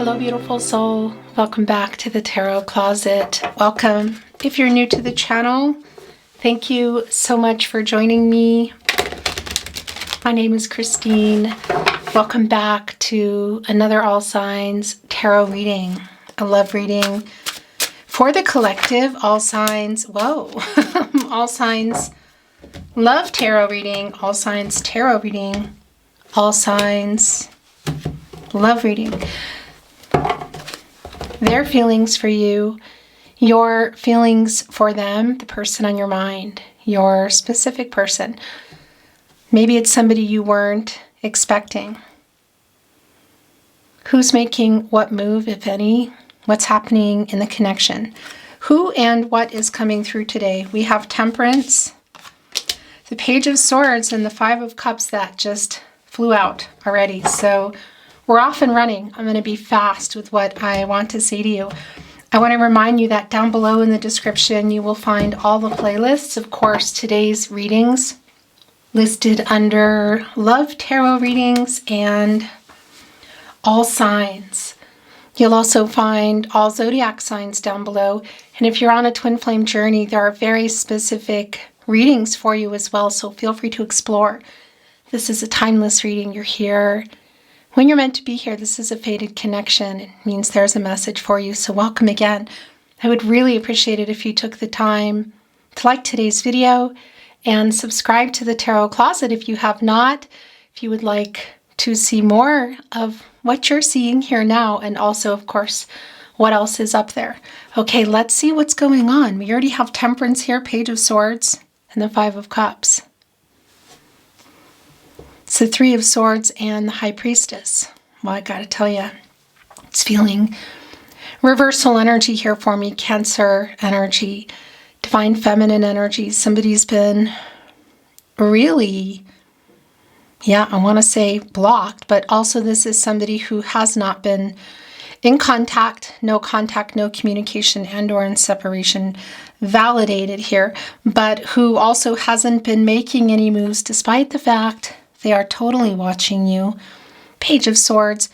Hello, beautiful soul. Welcome back to the Tarot Closet. Welcome. If you're new to the channel, thank you so much for joining me. My name is Christine. Welcome back to another All Signs Tarot reading. A love reading for the collective. All signs, whoa, all signs love tarot reading, all signs tarot reading, all signs love reading. Their feelings for you, your feelings for them, the person on your mind, your specific person. Maybe it's somebody you weren't expecting. Who's making what move, if any? What's happening in the connection? Who and what is coming through today? We have Temperance, the Page of Swords, and the Five of Cups that just flew out already. So we're off and running. I'm going to be fast with what I want to say to you. I want to remind you that down below in the description, you will find all the playlists. Of course, today's readings listed under Love Tarot Readings and All Signs. You'll also find all zodiac signs down below. And if you're on a twin flame journey, there are very specific readings for you as well. So feel free to explore. This is a timeless reading. You're here when you're meant to be here. This is a fated connection. It means there's a message for you. So welcome again. I would really appreciate it if you took the time to like today's video and subscribe to the Tarot Closet if you have not. If you would like to see more of what you're seeing here now, and also, of course, what else is up there. Okay, let's see what's going on. We already have Temperance here, Page of Swords, and the Five of Cups. It's the Three of Swords and the High Priestess. Well, I gotta tell you, it's feeling reversal energy here for me. Cancer energy, divine feminine energy. Somebody's been really, I want to say blocked, but also this is somebody who has not been in contact, no communication, and or in separation, validated here, but who also hasn't been making any moves despite the fact they are totally watching you. Page of Swords,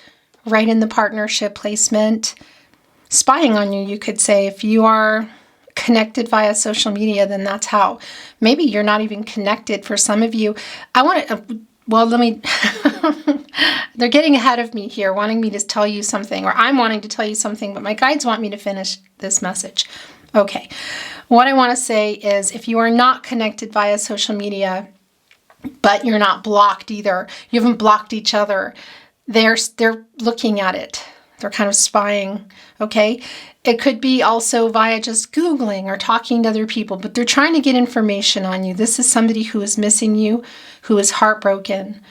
right in the partnership placement, spying on you, you could say. If you are connected via social media, then that's how. Maybe you're not even connected for some of you. They're getting ahead of me here, wanting me to tell you something, or I'm wanting to tell you something, but my guides want me to finish this message. Okay, what I want to say is if you are not connected via social media, but you're not blocked either, you haven't blocked each other, they're looking at it. They're kind of spying, okay? It could be also via just Googling or talking to other people, but they're trying to get information on you. This is somebody who is missing you, who is heartbroken,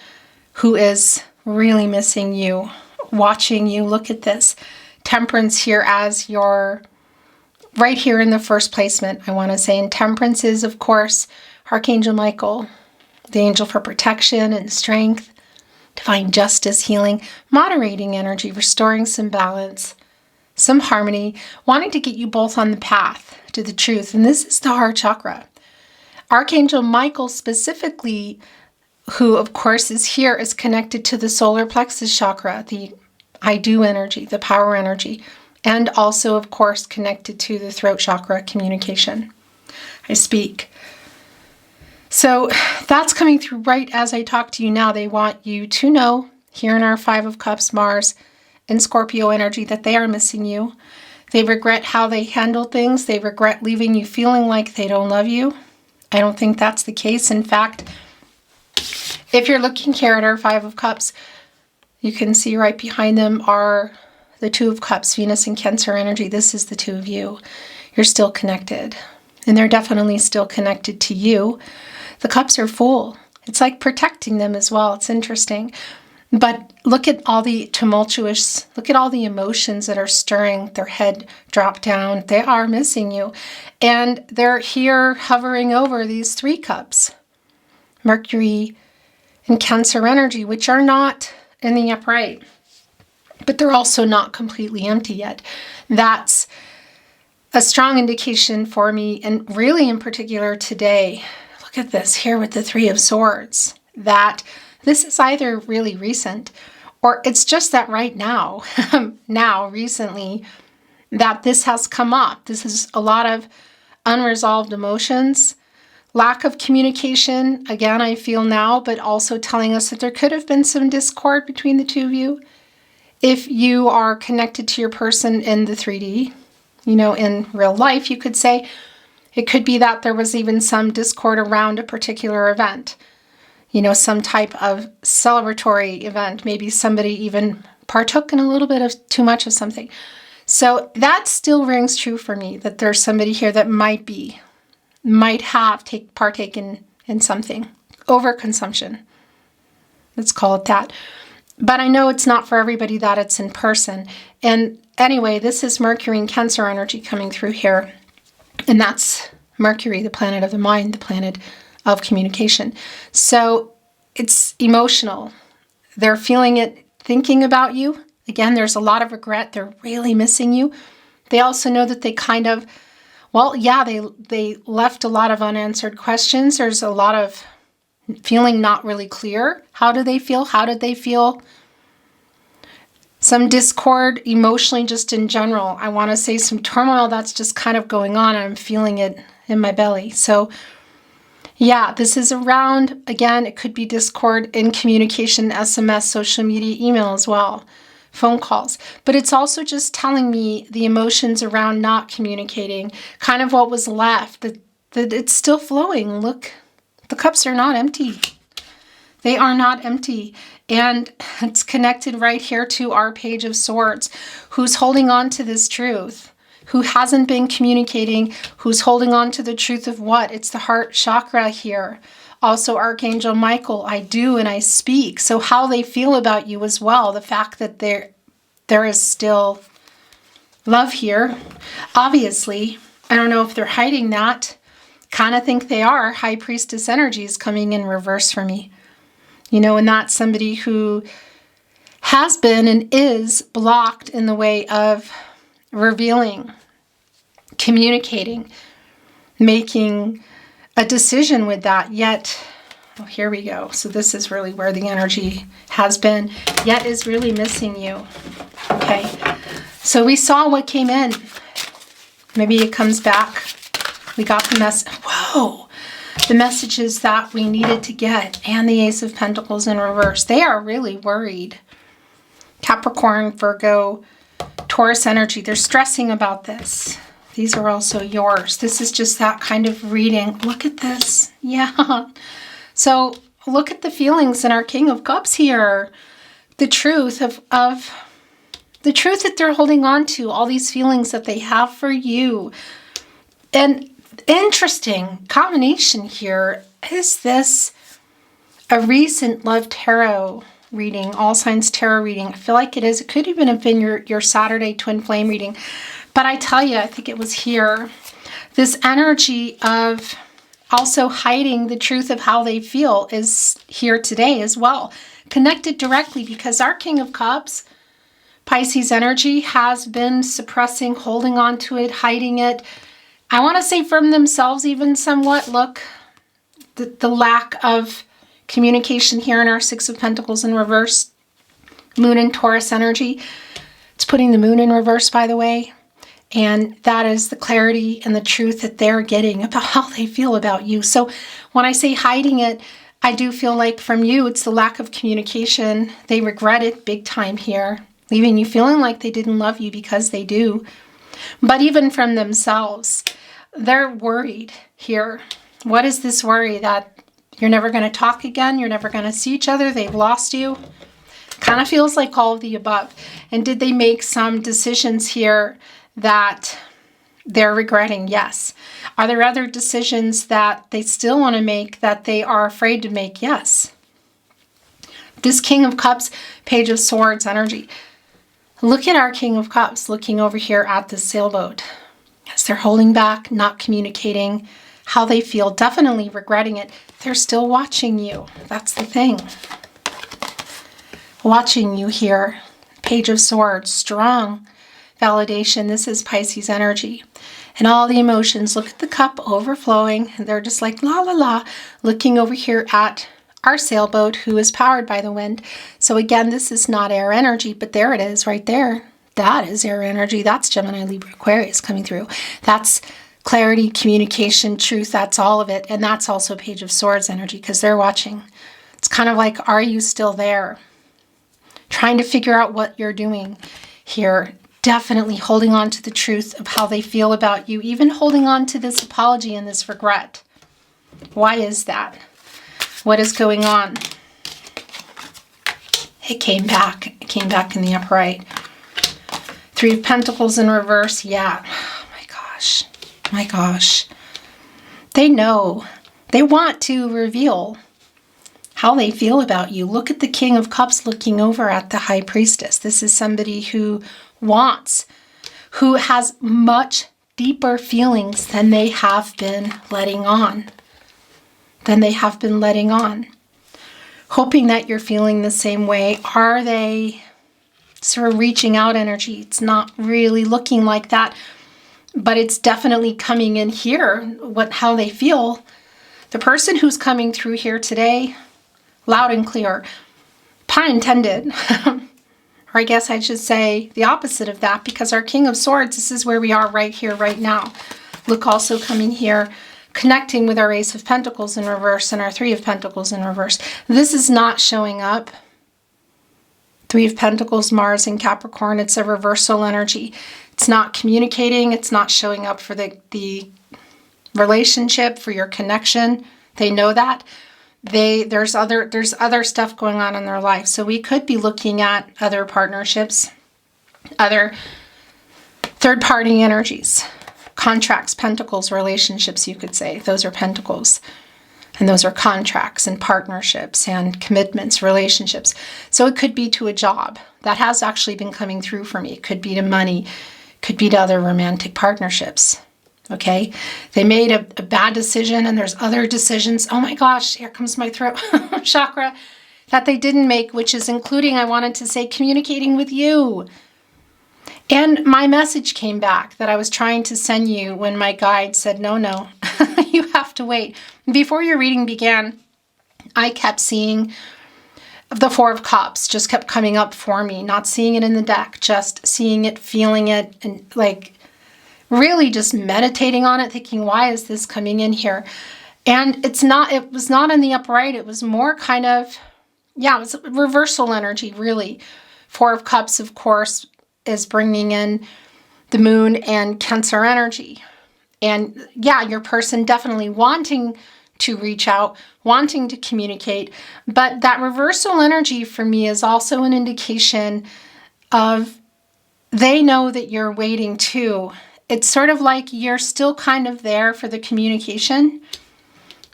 who is really missing you, watching you. Look at this. Temperance here as your, right here in the first placement, I want to say. And Temperance is, of course, Archangel Michael, the angel for protection and strength, divine justice, healing, moderating energy, restoring some balance, some harmony, wanting to get you both on the path to the truth. And this is the heart chakra. Archangel Michael specifically, who of course is here, is connected to the solar plexus chakra, the I do energy, the power energy, and also of course connected to the throat chakra, communication. I speak. So that's coming through right as I talk to you now. They want you to know, here in our Five of Cups, Mars and Scorpio energy, that they are missing you. They regret how they handled things. They regret leaving you feeling like they don't love you. I don't think that's the case. In fact, if you're looking here at our Five of Cups, you can see right behind them are the Two of Cups, Venus and Cancer energy. This is the two of you. You're still connected. And they're definitely still connected to you. The cups are full. It's like protecting them as well. It's interesting. But look at all the tumultuous, look at all the emotions that are stirring. Their head dropped down. They are missing you. And they're here hovering over these three cups. Mercury and Cancer energy, which are not in the upright. But they're also not completely empty yet. That's a strong indication for me, and really in particular today. Look at this here with the Three of Swords, that this is either really recent Or it's just that right now, recently, that this has come up. This is a lot of unresolved emotions, lack of communication, again, I feel now, but also telling us that there could have been some discord between the two of you. If you are connected to your person in the 3D, in real life, you could say, it could be that there was even some discord around a particular event, some type of celebratory event. Maybe somebody even partook in a little bit of too much of something. So that still rings true for me, that there's somebody here that might have partaken in something. Overconsumption. Let's call it that. But I know it's not for everybody that it's in person. And anyway, this is Mercury and Cancer energy coming through here. And that's Mercury, the planet of the mind, the planet of communication. So it's emotional. They're feeling it, thinking about you. Again, there's a lot of regret. They're really missing you. They also know that they kind of, they left a lot of unanswered questions. There's a lot of feeling not really clear. How do they feel? How did they feel? Some discord emotionally, just in general. I want to say some turmoil that's just kind of going on. I'm feeling it in my belly. So yeah, this is around, again, it could be discord in communication, SMS, social media, email as well, phone calls. But it's also just telling me the emotions around not communicating, kind of what was left, that it's still flowing. Look, the cups are not empty. They are not empty. And it's connected right here to our Page of Swords. Who's holding on to this truth? Who hasn't been communicating? Who's holding on to the truth of what? It's the heart chakra here. Also, Archangel Michael, I do and I speak. So how they feel about you as well. The fact that there is still love here. Obviously, I don't know if they're hiding that. Kind of think they are. High Priestess energy is coming in reverse for me. And that's somebody who has been and is blocked in the way of revealing, communicating, making a decision with that. Yet, here we go. So this is really where the energy has been, yet is really missing you. Okay. So we saw what came in. Maybe it comes back. We got the message. Whoa. The messages that we needed to get, and the Ace of Pentacles in reverse. They are really worried. Capricorn, Virgo, Taurus energy. They're stressing about this. These are also yours. This is just that kind of reading. Look at this. Yeah. So look at the feelings in our King of Cups here. The truth of the truth that they're holding on to. All these feelings that they have for you. And interesting combination here. Is this a recent Love Tarot reading, All Signs Tarot reading? I feel like it is. It could even have been your Saturday Twin Flame reading. But I tell you, I think it was here. This energy of also hiding the truth of how they feel is here today as well. Connected directly, because our King of Cups, Pisces energy, has been suppressing, holding on to it, hiding it. I want to say from themselves even somewhat. Look, the lack of communication here in our Six of Pentacles in reverse. Moon and Taurus energy. It's putting the moon in reverse, by the way. And that is the clarity and the truth that they're getting about how they feel about you. So when I say hiding it, I do feel like from you, it's the lack of communication. They regret it big time here, leaving you feeling like they didn't love you, because they do. But even from themselves, they're worried here. What is this worry? That you're never going to talk again? You're never going to see each other? They've lost you? Kind of feels like all of the above. And did they make some decisions here that they're regretting? Yes. Are there other decisions that they still want to make that they are afraid to make? Yes. This King of Cups, Page of Swords energy. Look at our King of Cups looking over here at the sailboat. As they're holding back, not communicating how they feel, definitely regretting it. They're still watching you. That's the thing. Watching you here. Page of Swords, strong validation. This is Pisces energy. And all the emotions. Look at the cup overflowing. And they're just like, la, la, la. Looking over here at our sailboat, who is powered by the wind. So again, this is not air energy, but there it is right there. That is air energy. That's Gemini, Libra, Aquarius coming through. That's clarity, communication, truth. That's all of it. And that's also Page of Swords energy because they're watching. It's kind of like, are you still there? Trying to figure out what you're doing here. Definitely holding on to the truth of how they feel about you. Even holding on to this apology and this regret. Why is that? What is going on? It came back. It came back in the upright. Three of Pentacles in reverse. Yeah. Oh my gosh. My gosh. They know. They want to reveal how they feel about you. Look at the King of Cups looking over at the High Priestess. This is somebody who wants, who has much deeper feelings than they have been letting on. Hoping that you're feeling the same way. Are they sort of reaching out energy? It's not really looking like that, but it's definitely coming in here, how they feel. The person who's coming through here today, loud and clear, pun intended, or I guess I should say the opposite of that, because our King of Swords, this is where we are right here, right now. Look, also coming here, connecting with our Ace of Pentacles in reverse and our Three of Pentacles in reverse. This is not showing up. Three of Pentacles, Mars in Capricorn, it's a reversal energy. It's not communicating, it's not showing up for the relationship, for your connection. They know that. There's other stuff going on in their life. So we could be looking at other partnerships, other third-party energies, contracts, pentacles, relationships, you could say. Those are pentacles. And those are contracts and partnerships and commitments, relationships. So it could be to a job. That has actually been coming through for me. It could be to money. It could be to other romantic partnerships. Okay, they made a bad decision and there's other decisions. Oh my gosh, here comes my throat chakra that they didn't make, which is including, I wanted to say, communicating with you. And my message came back that I was trying to send you when my guide said, no, you have to wait. Before your reading began, I kept seeing the Four of Cups just kept coming up for me, not seeing it in the deck, just seeing it, feeling it, and like really just meditating on it, thinking, why is this coming in here? And it was not in the upright. It was more kind of, it was reversal energy, really. Four of Cups, of course, is bringing in the moon and Cancer energy. And yeah, your person definitely wanting to reach out, wanting to communicate. But that reversal energy for me is also an indication of they know that you're waiting too. It's sort of like you're still kind of there for the communication.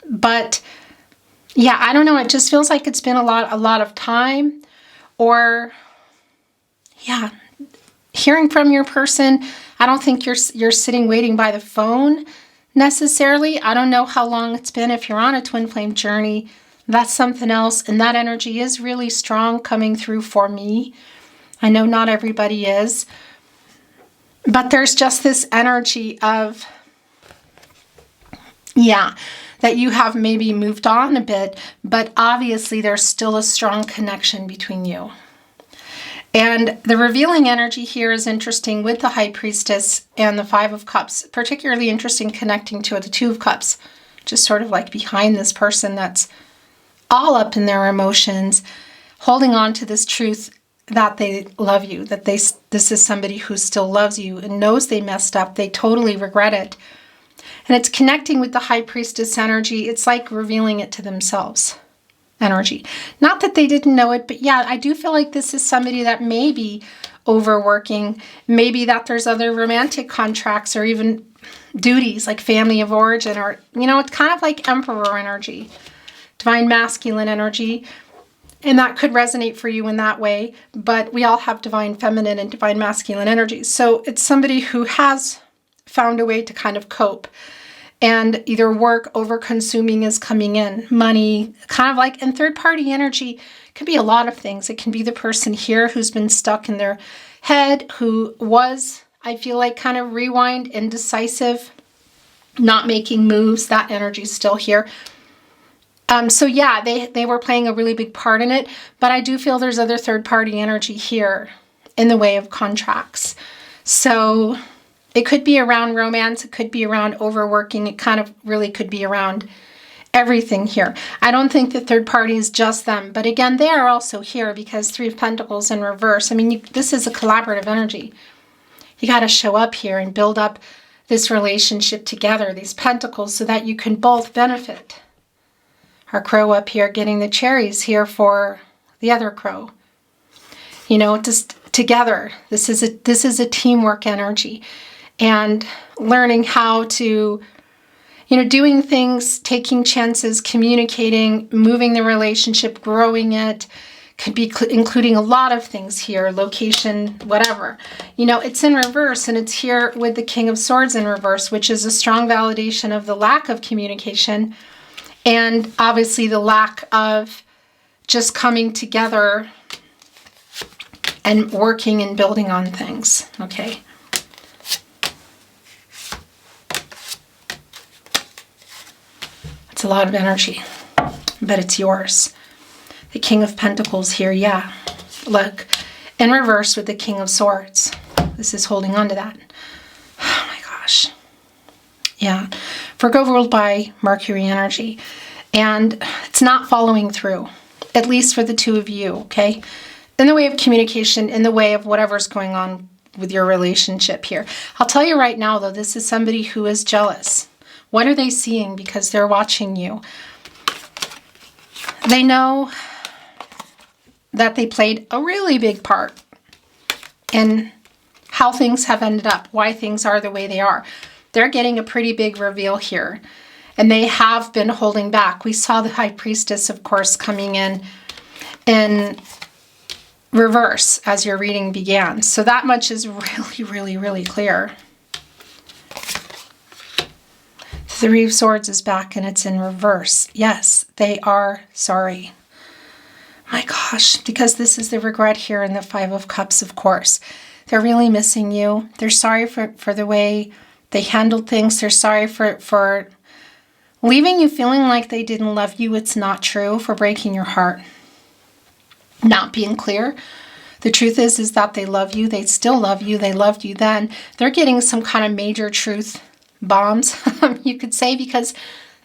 But yeah, I don't know. It just feels like it's been a lot of time, or yeah, hearing from your person. I don't think you're sitting waiting by the phone necessarily. I don't know how long it's been. If you're on a twin flame journey, that's something else. And that energy is really strong coming through for me. I know not everybody is. But there's just this energy of, that you have maybe moved on a bit, but obviously there's still a strong connection between you. And the revealing energy here is interesting with the High Priestess and the Five of Cups, particularly interesting connecting to the Two of Cups, just sort of like behind this person that's all up in their emotions, holding on to this truth that they love you, that this is somebody who still loves you and knows they messed up. They totally regret it. And it's connecting with the High Priestess energy. It's like revealing it to themselves energy. Not that they didn't know it, but yeah, I do feel like this is somebody that may be overworking. Maybe that there's other romantic contracts or even duties like family of origin, or, it's kind of like Emperor energy, divine masculine energy. And that could resonate for you in that way, but we all have divine feminine and divine masculine energies. So it's somebody who has found a way to kind of cope, and either work over consuming is coming in, money, kind of like, and third party energy could be a lot of things. It can be the person here who's been stuck in their head, who was, I feel like, kind of rewind, indecisive, not making moves. That energy is still here. So yeah, they were playing a really big part in it, but I do feel there's other third-party energy here in the way of contracts. So it could be around romance, it could be around overworking, it kind of really could be around everything here. I don't think the third party is just them, but again, they are also here because Three of Pentacles in reverse. I mean, this is a collaborative energy. You got to show up here and build up this relationship together, these pentacles, so that you can both benefit. Our crow up here getting the cherries here for the other crow. You know, just together. This is a teamwork energy. And learning how to, you know, doing things, taking chances, communicating, moving the relationship, growing it, could be including a lot of things here, location, whatever. You know, it's in reverse, and it's here with the King of Swords in reverse, which is a strong validation of the lack of communication and obviously the lack of just coming together and working and building on things, okay? It's a lot of energy, but it's yours. The King of Pentacles here, yeah. Look, in reverse with the King of Swords. This is holding on to that. Oh my gosh. Yeah. Virgo ruled by Mercury energy. And it's not following through, at least for the two of you, okay? In the way of communication, in the way of whatever's going on with your relationship here. I'll tell you right now, though, this is somebody who is jealous. What are they seeing? Because they're watching you. They know that they played a really big part in how things have ended up, why things are the way they are. They're getting a pretty big reveal here, and they have been holding back. We saw the High Priestess, of course, coming in reverse as your reading began. So that much is really, really, really clear. Three of Swords is back and it's in reverse. Yes, they are sorry. My gosh, because this is the regret here in the Five of Cups, of course. They're really missing you. They're sorry for the way they handled things. They're sorry for leaving you feeling like they didn't love you. It's not true, for breaking your heart. Not being clear. The truth is that they love you. They still love you. They loved you then. They're getting some kind of major truth bombs, you could say, because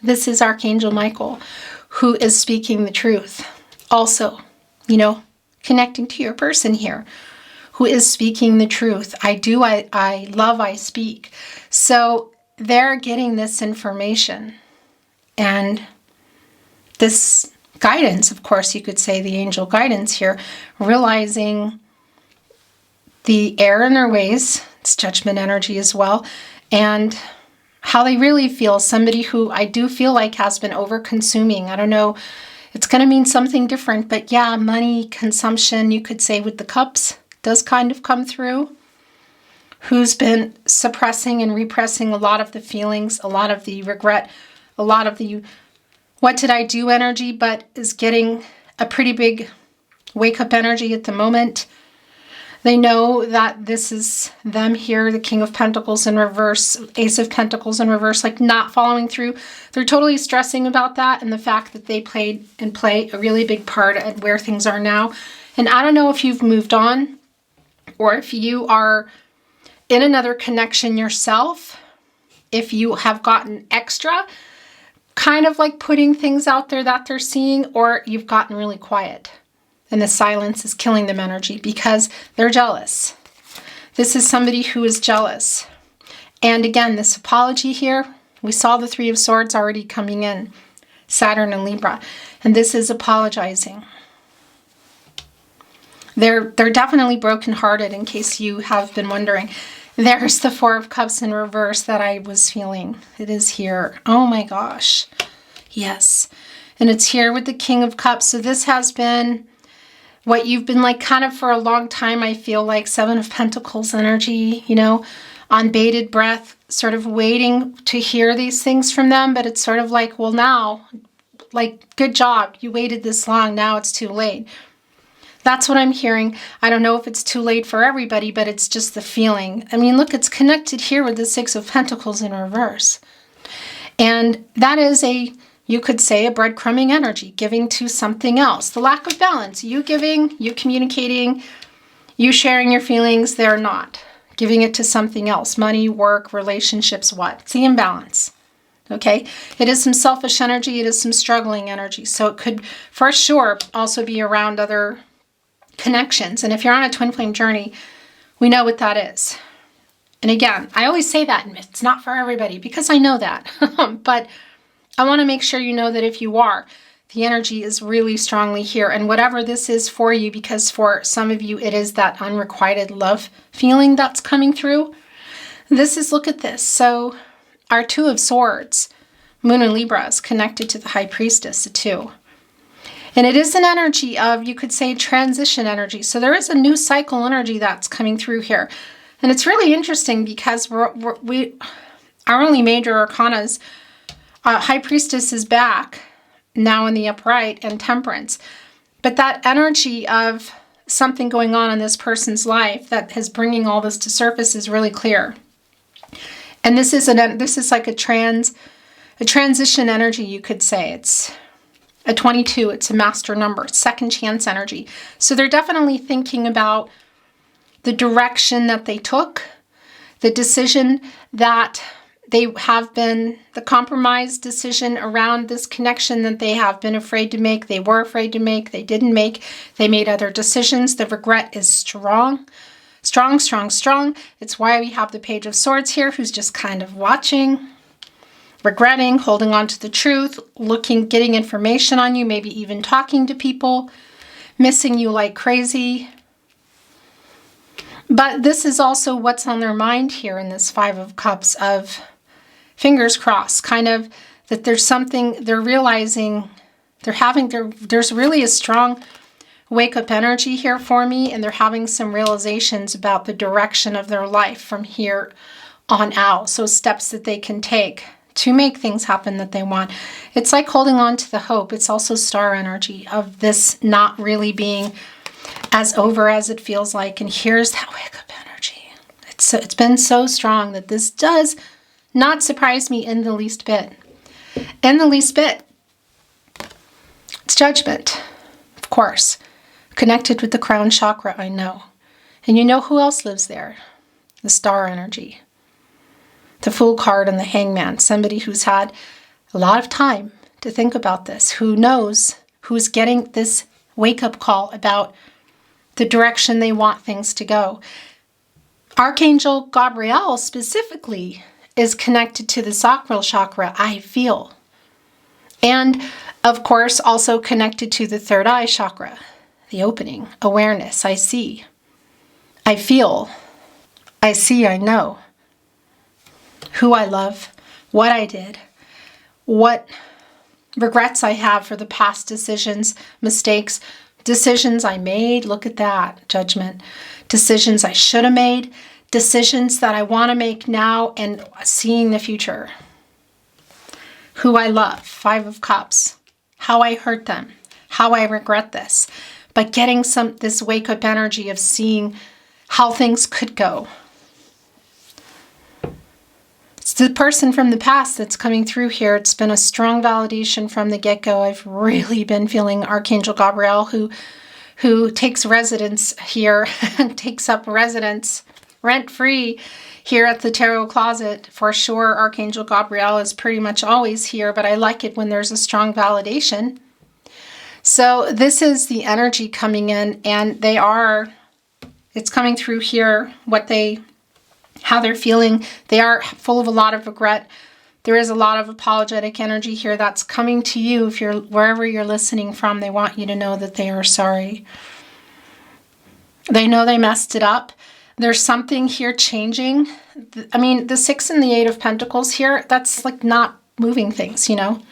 this is Archangel Michael who is speaking the truth. Also, you know, connecting to your person here who is speaking the truth. I love, I speak. So they're getting this information and this guidance, of course, you could say the angel guidance here, realizing the error in their ways, it's judgment energy as well, and how they really feel. Somebody who I do feel like has been over-consuming. I don't know, it's going to mean something different, but yeah, money, consumption, you could say with the cups, does kind of come through. Who's been suppressing and repressing a lot of the feelings, a lot of the regret, a lot of the what did I do energy, but is getting a pretty big wake-up energy at the moment. They know that this is them here, the King of Pentacles in reverse, Ace of Pentacles in reverse, like not following through. They're totally stressing about that and the fact that they played and play a really big part at where things are now. And I don't know if you've moved on or if you are in another connection yourself, if you have gotten extra, kind of like putting things out there that they're seeing, or you've gotten really quiet. And the silence is killing them energy because they're jealous. This is somebody who is jealous. And again, this apology here, we saw the Three of Swords already coming in, Saturn and Libra. And this is apologizing. They're definitely brokenhearted, in case you have been wondering. There's the Four of Cups in reverse that I was feeling. It is here. Oh my gosh. Yes. And it's here with the King of Cups. So this has been what you've been like kind of for a long time. I feel like Seven of Pentacles energy, you know, on bated breath, sort of waiting to hear these things from them. But it's sort of like, well, now, like, good job. You waited this long. Now it's too late. That's what I'm hearing. I don't know if it's too late for everybody, but it's just the feeling. I mean, look, it's connected here with the Six of Pentacles in reverse. And that is a You could say a breadcrumbing energy, giving to something else. The lack of balance, you giving, you communicating, you sharing your feelings, they're not. Giving it to something else, money, work, relationships, what? It's the imbalance, okay? It is some selfish energy, it is some struggling energy. So it could, for sure, also be around other connections. And if you're on a twin flame journey, we know what that is. And again, I always say that, and it's not for everybody because I know that. But I want to make sure you know that if you are, the energy is really strongly here. And whatever this is for you, because for some of you, it is that unrequited love feeling that's coming through. This is, look at this. So our Two of Swords, Moon and Libra, is connected to the High Priestess, the two. And it is an energy of, you could say, transition energy. So there is a new cycle energy that's coming through here. And it's really interesting because our only major arcanas, High Priestess is back now in the upright, and Temperance. But that energy of something going on in this person's life that is bringing all this to surface is really clear. And this is like a transition energy, you could say. It's a 22, it's a master number, second chance energy. So they're definitely thinking about the direction that they took, the decision that they have been, the compromised decision around this connection that they have been afraid to make, they were afraid to make, they didn't make, they made other decisions. The regret is strong, strong, strong, strong. It's why we have the Page of Swords here, who's just kind of watching, regretting, holding on to the truth, looking, getting information on you, maybe even talking to people, missing you like crazy. But this is also what's on their mind here in this Five of Cups, of fingers crossed, kind of that there's something they're realizing, there's really a strong wake up energy here for me, and they're having some realizations about the direction of their life from here on out. So steps that they can take to make things happen that they want. It's like holding on to the hope. It's also star energy of this not really being as over as it feels like. And here's that wake up energy. It's been so strong that this does not surprise me in the least bit. In the least bit. It's Judgment, of course. Connected with the crown chakra, I know. And you know who else lives there? The star energy. The Fool card and the Hangman. Somebody who's had a lot of time to think about this. Who knows, who's getting this wake-up call about the direction they want things to go. Archangel Gabriel specifically is connected to the sacral chakra, I feel. And, of course, also connected to the third eye chakra, the opening, awareness, I see. I feel. I see, I know. Who I love, what I did, what regrets I have for the past decisions, mistakes, decisions I made. Look at that, Judgment. Decisions I should have made, decisions that I want to make now, and seeing the future. Who I love, Five of Cups, how I hurt them, how I regret this, but getting this wake up energy of seeing how things could go. It's the person from the past that's coming through here. It's been a strong validation from the get-go. I've really been feeling Archangel Gabriel, who takes residence here, takes up residence rent-free here at the Tarot Closet. For sure, Archangel Gabriel is pretty much always here, but I like it when there's a strong validation. So this is the energy coming in, and it's coming through here, how they're feeling. They are full of a lot of regret. There is a lot of apologetic energy here that's coming to you. If you're wherever you're listening from, they want you to know that they are sorry. They know they messed it up. There's something here changing. I mean, the 6 and the 8 of Pentacles here, that's like not moving things, you know?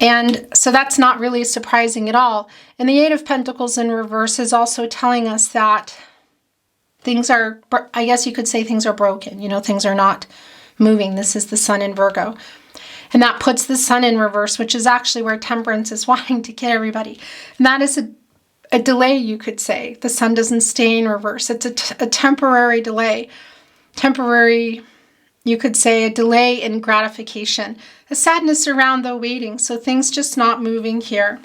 And so that's not really surprising at all. And the 8 of Pentacles in reverse is also telling us that things are, I guess you could say things are broken. You know, things are not moving. This is the Sun in Virgo. And that puts the Sun in reverse, which is actually where Temperance is wanting to get everybody. And that is a delay, you could say. The Sun doesn't stay in reverse. It's a temporary delay. Temporary You could say a delay in gratification, a sadness around the waiting. So things just not moving here.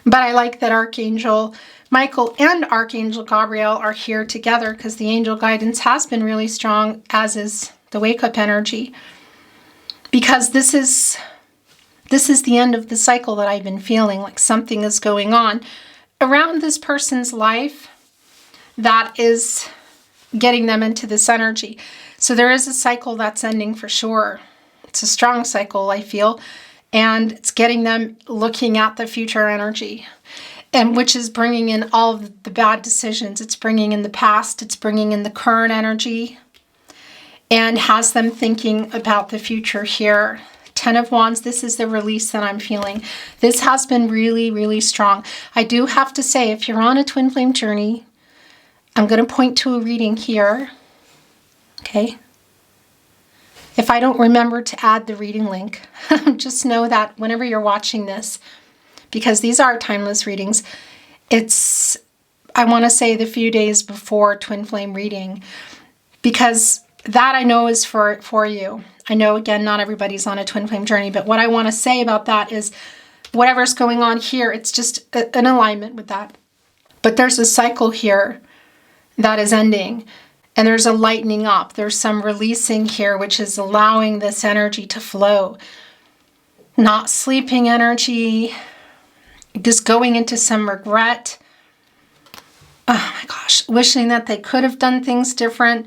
But I like that Archangel Michael and Archangel Gabriel are here together because the angel guidance has been really strong, as is the wake-up energy. Because this is the end of the cycle that I've been feeling, like something is going on around this person's life that is getting them into this energy. So there is a cycle that's ending for sure. It's a strong cycle, I feel, and it's getting them looking at the future energy, and which is bringing in all of the bad decisions. It's bringing in the past, it's bringing in the current energy, and has them thinking about the future here. 10 of Wands, this is the release that I'm feeling. This has been really, really strong. I do have to say, if you're on a twin flame journey, I'm going to point to a reading here. Okay. If I don't remember to add the reading link, just know that whenever you're watching this, because these are timeless readings, it's, I want to say the few days before twin flame reading, because that I know is for you. I know, again, not everybody's on a twin flame journey, but what I want to say about that is whatever's going on here, it's just an alignment with that. But there's a cycle here that is ending, and there's a lightening up. There's some releasing here, which is allowing this energy to flow. Not sleeping energy, just going into some regret. Oh my gosh, wishing that they could have done things different.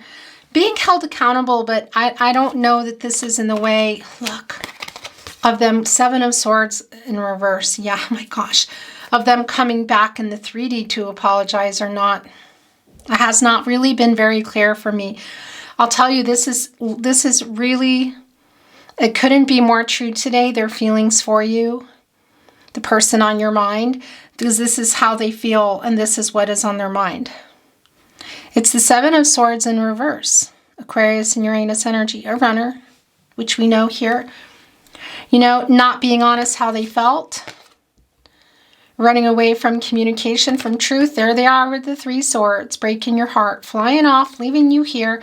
Being held accountable, but I don't know that this is in the way, look, of them. 7 of Swords in reverse. Yeah, my gosh. Of them coming back in the 3D to apologize or not. It has not really been very clear for me. I'll tell you, this is really, it couldn't be more true today, their feelings for you, the person on your mind, because this is how they feel and this is what is on their mind. It's the 7 of Swords in reverse. Aquarius and Uranus energy, a runner, which we know here. You know, not being honest how they felt. Running away from communication, from truth. There they are with the 3 swords, breaking your heart, flying off, leaving you here.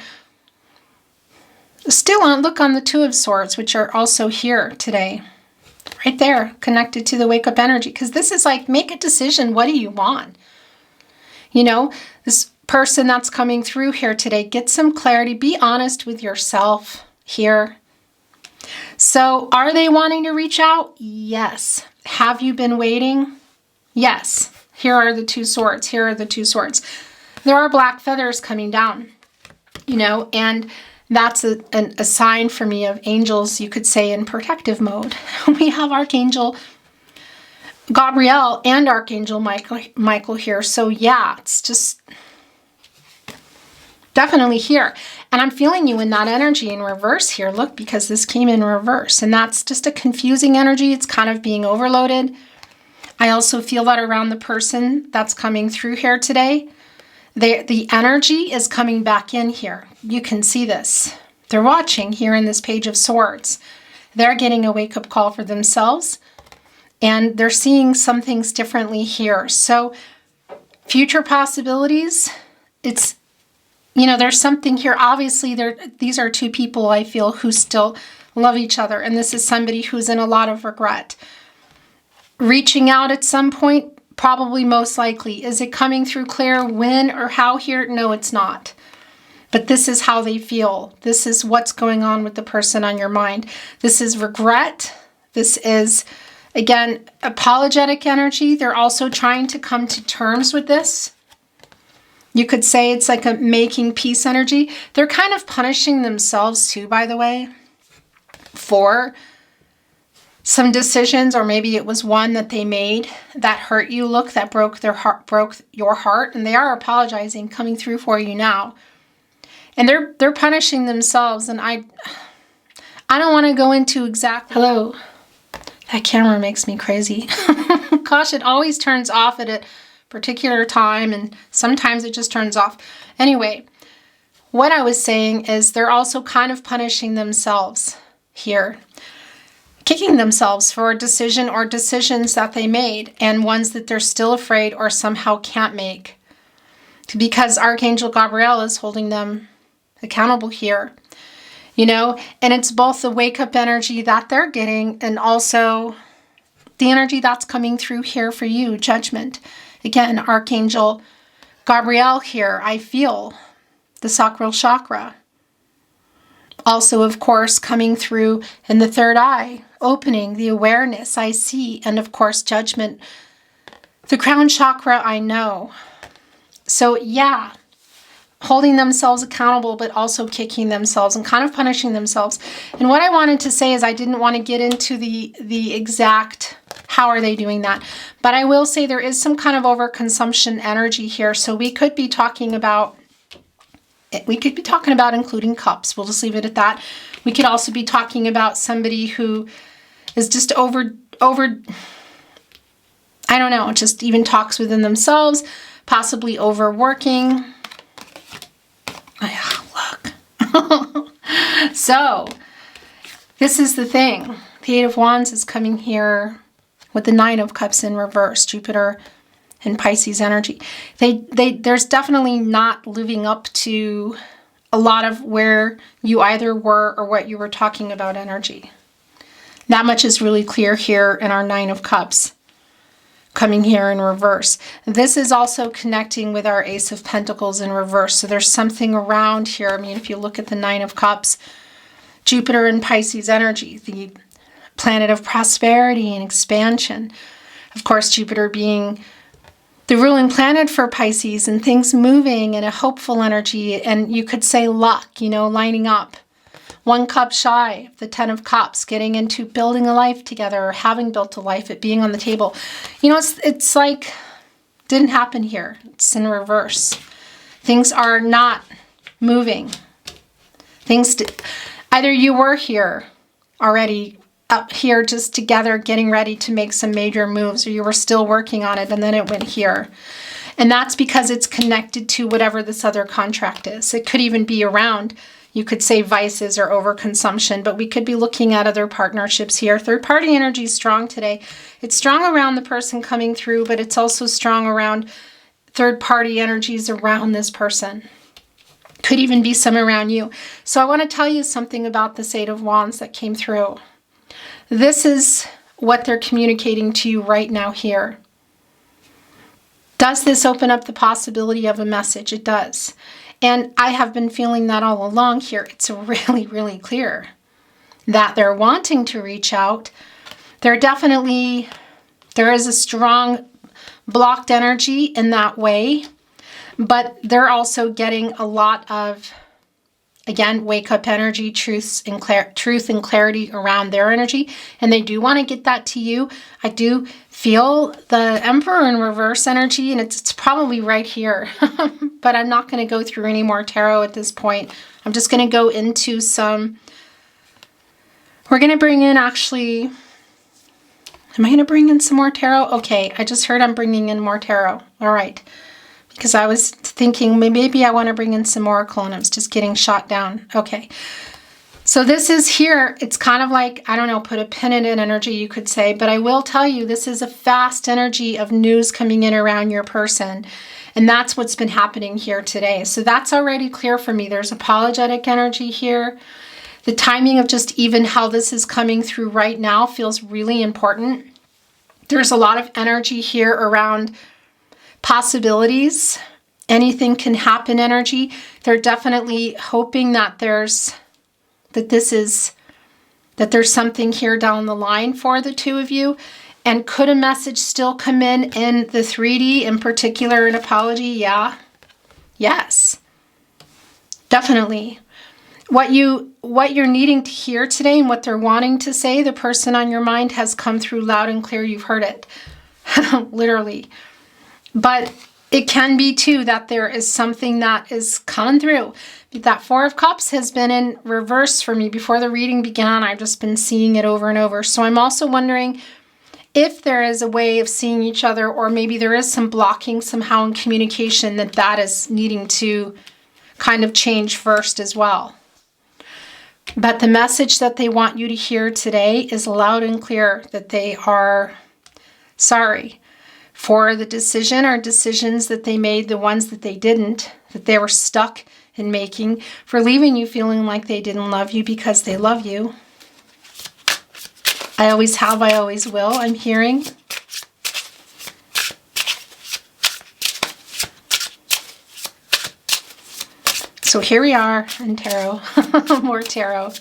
Still on, look on the 2 of Swords, which are also here today. Right there, connected to the wake-up energy. Because this is like, make a decision. What do you want? You know, this person that's coming through here today, get some clarity. Be honest with yourself here. So, are they wanting to reach out? Yes. Have you been waiting? Yes. Here are the 2 swords. Here are the 2 swords. There are black feathers coming down, you know, and that's a sign for me of angels, you could say, in protective mode. We have Archangel Gabriel and Archangel Michael here. So yeah, it's just definitely here. And I'm feeling you in that energy in reverse here. Look, because this came in reverse. And that's just a confusing energy. It's kind of being overloaded. I also feel that around the person that's coming through here today. The energy is coming back in here. You can see this. They're watching here in this Page of Swords. They're getting a wake-up call for themselves. And they're seeing some things differently here. So future possibilities, it's, you know, there's something here. Obviously, these are 2 people, I feel, who still love each other. And this is somebody who's in a lot of regret. Reaching out at some point, probably most likely. Is it coming through clear when or how here? No, it's not. But this is how they feel. This is what's going on with the person on your mind. This is regret. This is, again, apologetic energy. They're also trying to come to terms with this. You could say it's like a making peace energy. They're kind of punishing themselves too, by the way, for some decisions, or maybe it was one that they made that hurt you. Look, that broke your heart, and they are apologizing, coming through for you now. And they're punishing themselves, and I don't want to go into exact. Hello. That camera makes me crazy. Gosh, it always turns off at a particular time, and sometimes it just turns off. Anyway, what I was saying is they're also kind of punishing themselves here. Kicking themselves for a decision or decisions that they made, and ones that they're still afraid or somehow can't make. Because Archangel Gabriel is holding them accountable here. you know, and it's both the wake up energy that they're getting and also the energy that's coming through here for you, judgment. Again, Archangel Gabriel here, I feel the sacral chakra. Also, of course, coming through in the third eye, opening the awareness I see, and of course, judgment. The crown chakra, I know. So yeah, holding themselves accountable, but also kicking themselves and kind of punishing themselves. And what I wanted to say is I didn't want to get into the exact how are they doing that. But I will say there is some kind of overconsumption energy here. So we could be talking about including cups. We'll just leave it at that. We could also be talking about somebody who is just over, I don't know, just even talks within themselves, possibly overworking. Look. So, this is the thing. The Eight of Wands is coming here with the Nine of Cups in reverse, Jupiter and Pisces energy. There's definitely not living up to a lot of where you either were or what you were talking about energy. That much is really clear here in our Nine of Cups coming here in reverse. This is also connecting with our Ace of Pentacles in reverse. So there's something around here. I mean, if you look at the Nine of Cups, Jupiter and Pisces energy, the planet of prosperity and expansion. Of course, Jupiter being the ruling planet for Pisces and things moving and a hopeful energy. And you could say luck, you know, lining up. One cup shy, the 10 of Cups, getting into building a life together or having built a life, it being on the table. You know, it's like, didn't happen here. It's in reverse. Things are not moving. Either you were here already, up here just together getting ready to make some major moves, or you were still working on it and then it went here. And that's because it's connected to whatever this other contract is. It could even be around, you could say vices or overconsumption, but we could be looking at other partnerships here. Third party energy is strong today. It's strong around the person coming through, but it's also strong around third party energies around this person. Could even be some around you. So I want to tell you something about this Eight of Wands that came through. This is what they're communicating to you right now here. Does this open up the possibility of a message? It does. And I have been feeling that all along here. It's really, really clear that they're wanting to reach out. There is a strong blocked energy in that way, but they're also getting a lot of, again, wake up energy, truth and clarity around their energy. And they do want to get that to you. I do feel the Emperor in reverse energy, and it's probably right here. But I'm not going to go through any more tarot at this point. I'm just going to go into some. We're going to bring in actually. Am I going to bring in some more tarot? Okay, I just heard I'm bringing in more tarot. All right. Because I was thinking maybe I want to bring in some oracle and I was just getting shot down. Okay. So this is here. It's kind of like, I don't know, put a pin in it energy, you could say. But I will tell you, this is a fast energy of news coming in around your person. And that's what's been happening here today. So that's already clear for me. There's apologetic energy here. The timing of just even how this is coming through right now feels really important. There's a lot of energy here around possibilities. Anything can happen energy. They're definitely hoping that there's something here down the line for the two of you. And could a message still come in the 3D, in particular an apology? Yeah. Yes. Definitely. What you're needing to hear today and what they're wanting to say, the person on your mind has come through loud and clear. You've heard it. Literally. But it can be too that there is something that is coming through. That Four of Cups has been in reverse for me before the reading began. I've just been seeing it over and over. So I'm also wondering if there is a way of seeing each other, or maybe there is some blocking somehow in communication that is needing to kind of change first as well. But the message that they want you to hear today is loud and clear that they are sorry for the decision or decisions that they made, the ones that they didn't, that they were stuck in making, for leaving you feeling like they didn't love you, because they love you. I always have, I always will, I'm hearing. So here we are in tarot, more tarot.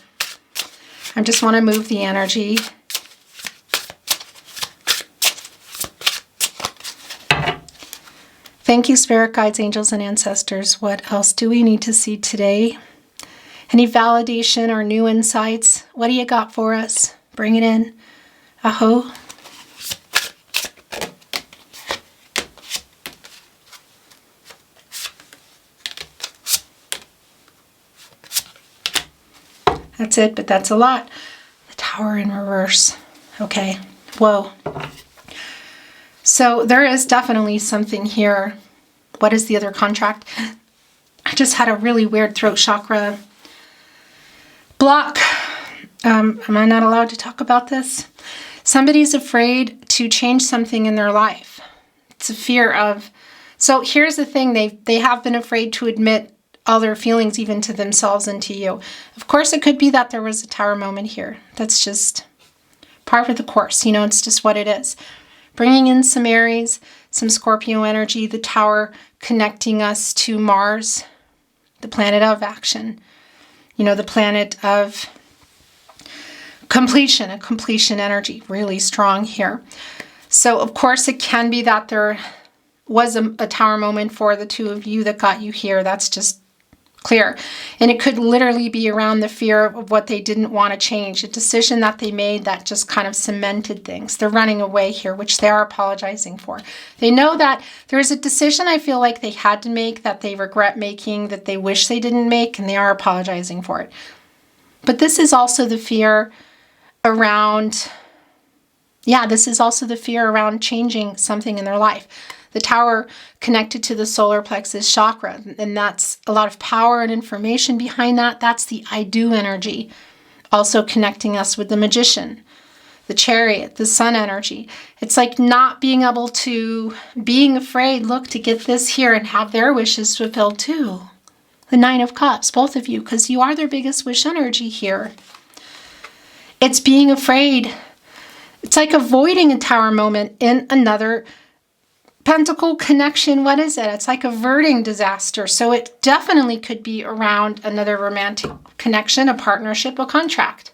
I just want to move the energy. Thank you, spirit guides, angels, and ancestors. What else do we need to see today? Any validation or new insights? What do you got for us? Bring it in. Aho. That's it, but that's a lot. The Tower in reverse. Okay. Whoa. So there is definitely something here. What is the other contract? I just had a really weird throat chakra block. Am I not allowed to talk about this? Somebody's afraid to change something in their life. It's a fear of... So here's the thing. They have been afraid to admit all their feelings, even to themselves and to you. Of course, it could be that there was a Tower moment here. That's just part of the course. You know, it's just what it is. Bringing in some Aries, some Scorpio energy, the Tower connecting us to Mars, the planet of action. You know, the planet of completion, a completion energy, really strong here. So, of course, it can be that there was a Tower moment for the two of you that got you here. That's just clear. And it could literally be around the fear of what they didn't want to change, a decision that they made that just kind of cemented things. They're running away here, which they are apologizing for. They know that there's a decision I feel like they had to make, that they regret making, that they wish they didn't make, and they are apologizing for it. But this is also the fear around, this is also the fear around changing something in their life. The Tower connected to the solar plexus chakra, and that's a lot of power and information behind that. That's the I do energy, also connecting us with the Magician, the Chariot, the Sun energy. It's like not being able to, being afraid, look, to get this here and have their wishes fulfilled too. The Nine of Cups, both of you, because you are their biggest wish energy here. It's being afraid. It's like avoiding a Tower moment in another Pentacle connection. What is it? It's like averting disaster. So it definitely could be around another romantic connection, a partnership, a contract.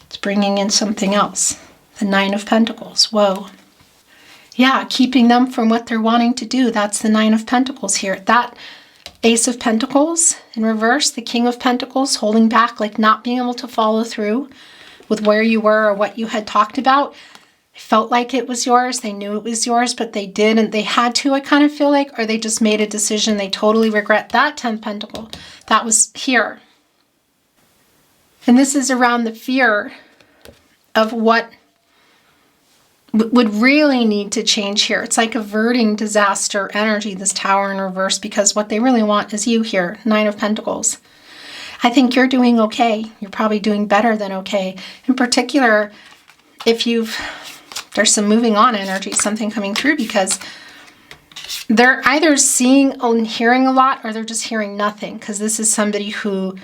It's bringing in something else. The Nine of Pentacles. Whoa. Yeah, keeping them from what they're wanting to do. That's the Nine of Pentacles here. That Ace of Pentacles in reverse, the King of Pentacles, holding back, like not being able to follow through with where you were or what you had talked about. It felt like it was yours. They knew it was yours, but they didn't. They had to, I kind of feel like, or they just made a decision. They totally regret that 10th Pentacle. That was here. And this is around the fear of what would really need to change here. It's like averting disaster energy, this Tower in reverse, because what they really want is you here, Nine of Pentacles. I think you're doing okay. You're probably doing better than okay. In particular, if there's some moving on energy, something coming through, because they're either seeing and hearing a lot, or they're just hearing nothing, because this is somebody who,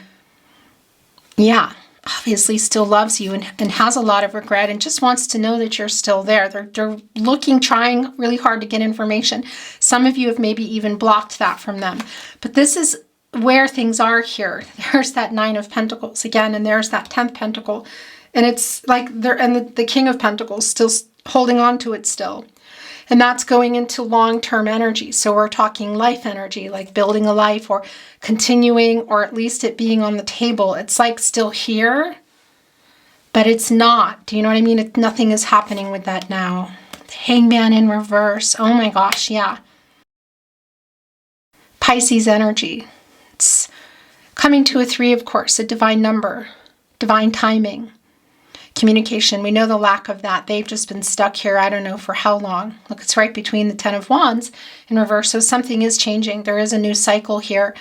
obviously still loves you and has a lot of regret and just wants to know that you're still there. They're looking, trying really hard to get information. Some of you have maybe even blocked that from them. But this is where things are here. There's that Nine of Pentacles again, and there's that 10th Pentacle. And it's like the King of Pentacles still holding on to it still. And that's going into long-term energy. So we're talking life energy, like building a life or continuing, or at least it being on the table. It's like still here, but it's not. Do you know what I mean? Nothing is happening with that now. The Hangman in reverse. Oh my gosh, yeah. Pisces energy. It's coming to a 3, of course, a divine number, divine timing, communication. We know the lack of that. They've just been stuck here, I don't know for how long. Look, it's right between the 10 of Wands in reverse. So something is changing. There is a new cycle here.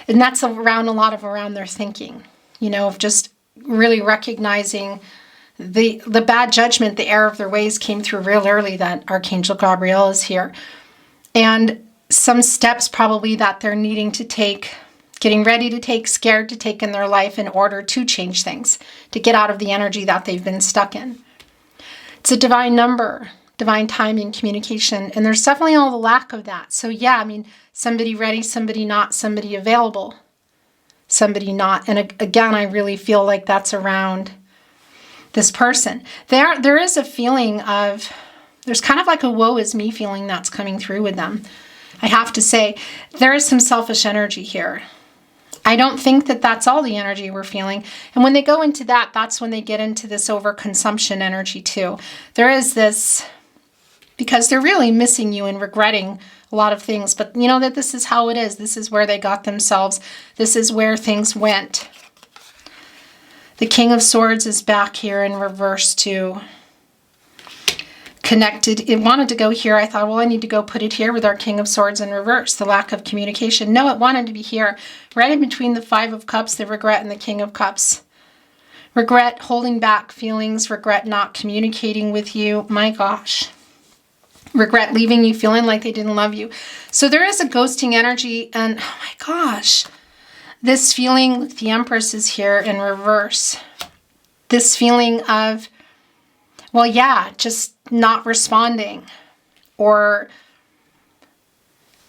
And that's around their thinking, of just really recognizing the bad judgment, the error of their ways came through real early, that Archangel Gabriel is here. and some steps probably that they're needing to take, getting ready to take, scared to take in their life in order to change things, to get out of the energy that they've been stuck in. It's a divine number, divine timing, communication, and there's definitely all the lack of that. So yeah, I mean, somebody ready, somebody not, somebody available, somebody not. And again, I really feel like that's around this person. There is a feeling of, there's kind of like a woe is me feeling that's coming through with them. I have to say, there is some selfish energy here. I don't think that that's all the energy we're feeling. And when they go into that, that's when they get into this overconsumption energy too. There is this, because they're really missing you and regretting a lot of things, but you know that this is how it is. This is where they got themselves. This is where things went. The King of Swords is back here in reverse too. Connected. It wanted to go here. I thought, well, I need to go put it here with our King of Swords in reverse, the lack of communication. No, it wanted to be here, right in between the Five of Cups, the regret, and the King of Cups. Regret holding back feelings, regret not communicating with you. My gosh. Regret leaving you feeling like they didn't love you. So there is a ghosting energy, and oh my gosh, this feeling, the Empress is here in reverse. This feeling of, well, yeah, just not responding, or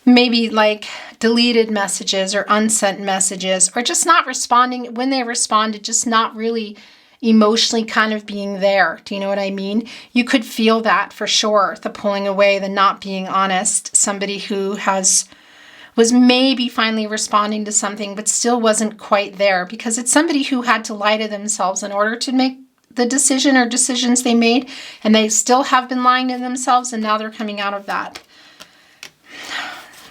maybe like deleted messages or unsent messages, or just not responding. When they responded, just not really emotionally kind of being there. Do you know what I mean? You could feel that for sure. The pulling away, the not being honest, somebody who was maybe finally responding to something, but still wasn't quite there, because it's somebody who had to lie to themselves in order to make the decision or decisions they made, and they still have been lying to themselves, and now they're coming out of that.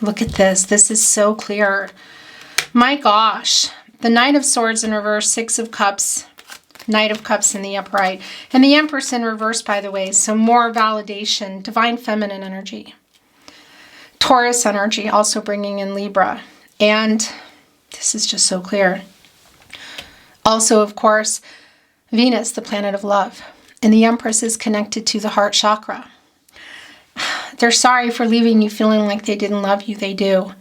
Look at this. This is so clear. My gosh. The Knight of Swords in reverse, Six of Cups, Knight of Cups in the upright, and the Empress in reverse, by the way, so more validation, divine feminine energy. Taurus energy also bringing in Libra, and this is just so clear. Also, of course, Venus, the planet of love, and the Empress is connected to the heart chakra. They're sorry for leaving you feeling like they didn't love you. They do.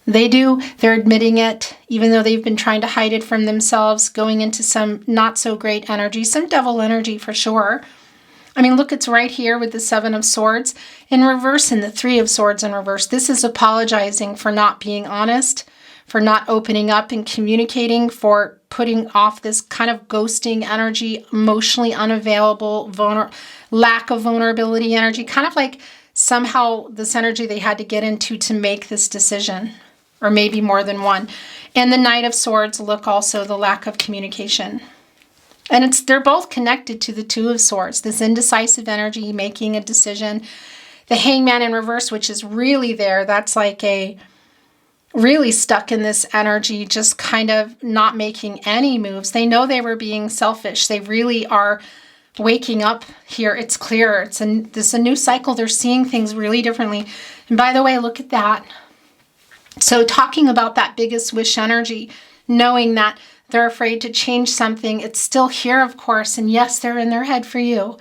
They do. They're admitting it, even though they've been trying to hide it from themselves, going into some not so great energy, some devil energy for sure. I mean, look, it's right here with the Seven of Swords in reverse and the Three of Swords in reverse. This is apologizing for not being honest, for not opening up and communicating, for putting off this kind of ghosting energy, emotionally unavailable, lack of vulnerability energy, kind of like somehow this energy they had to get into to make this decision, or maybe more than one. And the Knight of Swords, look, also the lack of communication. And they're both connected to the Two of Swords, this indecisive energy, making a decision. The Hangman in reverse, which is really there, that's like a really stuck in this energy, just kind of not making any moves. They know they were being selfish. They really are waking up here. It's clear. This is a new cycle. They're seeing things really differently. And by the way, look at that. So talking about that biggest wish energy, knowing that they're afraid to change something, it's still here, of course. And yes, they're in their head for you.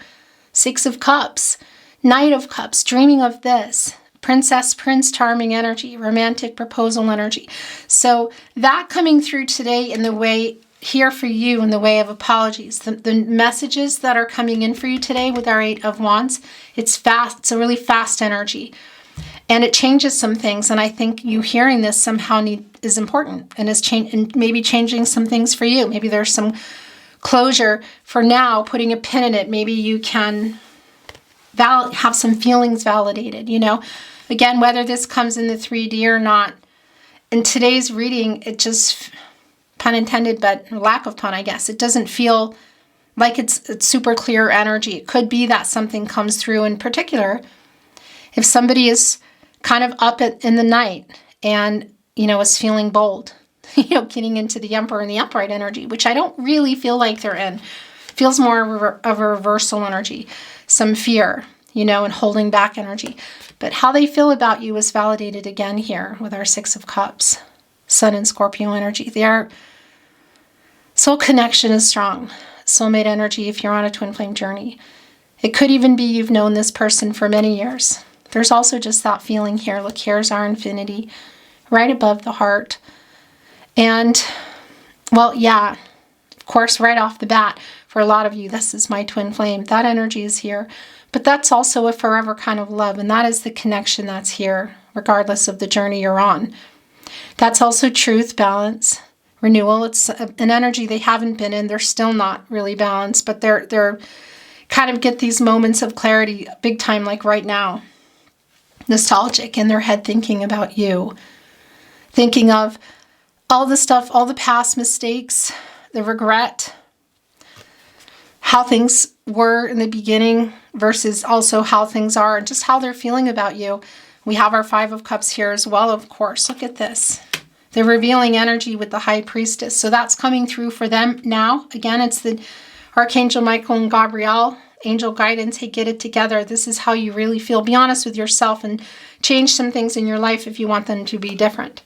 Six of Cups, Knight of Cups, dreaming of this. Princess, Prince Charming energy, romantic proposal energy. So that coming through today in the way here for you in the way of apologies. The messages that are coming in for you today with our Eight of Wands, it's fast. It's a really fast energy. And it changes some things. And I think you hearing this somehow is important and is maybe changing some things for you. Maybe there's some closure for now, putting a pin in it. Maybe you can have some feelings validated, you know. Again, whether this comes in the 3D or not, in today's reading, it just, pun intended, but lack of pun, I guess, it doesn't feel like it's super clear energy. It could be that something comes through in particular. If somebody is kind of up in the night and, you know, is feeling bold, you know, getting into the Emperor and the upright energy, which I don't really feel like they're in. Feels more of a reversal energy, some fear, you know, and holding back energy. But how they feel about you is validated again here with our Six of Cups, Sun and Scorpio energy. Their soul connection is strong. Soulmate energy if you're on a twin flame journey. It could even be you've known this person for many years, There's also just that feeling here. Look, here's our infinity right above the heart. And, well, yeah, of course, right off the bat, for a lot of you, this is my twin flame. That energy is here. But that's also a forever kind of love, and that is the connection that's here, regardless of the journey you're on. That's also truth, balance, renewal. It's an energy they haven't been in. They're still not really balanced, but they're kind of get these moments of clarity big time, like right now. Nostalgic in their head, thinking about you. Thinking of all the stuff, all the past mistakes, the regret, how things were in the beginning versus also how things are, and just how they're feeling about you. We have our Five of Cups here as well, of course. Look at this. The revealing energy with the High Priestess. So that's coming through for them now. Again, it's the Archangel Michael and Gabriel. Angel guidance. Hey, get it together. This is how you really feel. Be honest with yourself and change some things in your life if you want them to be different.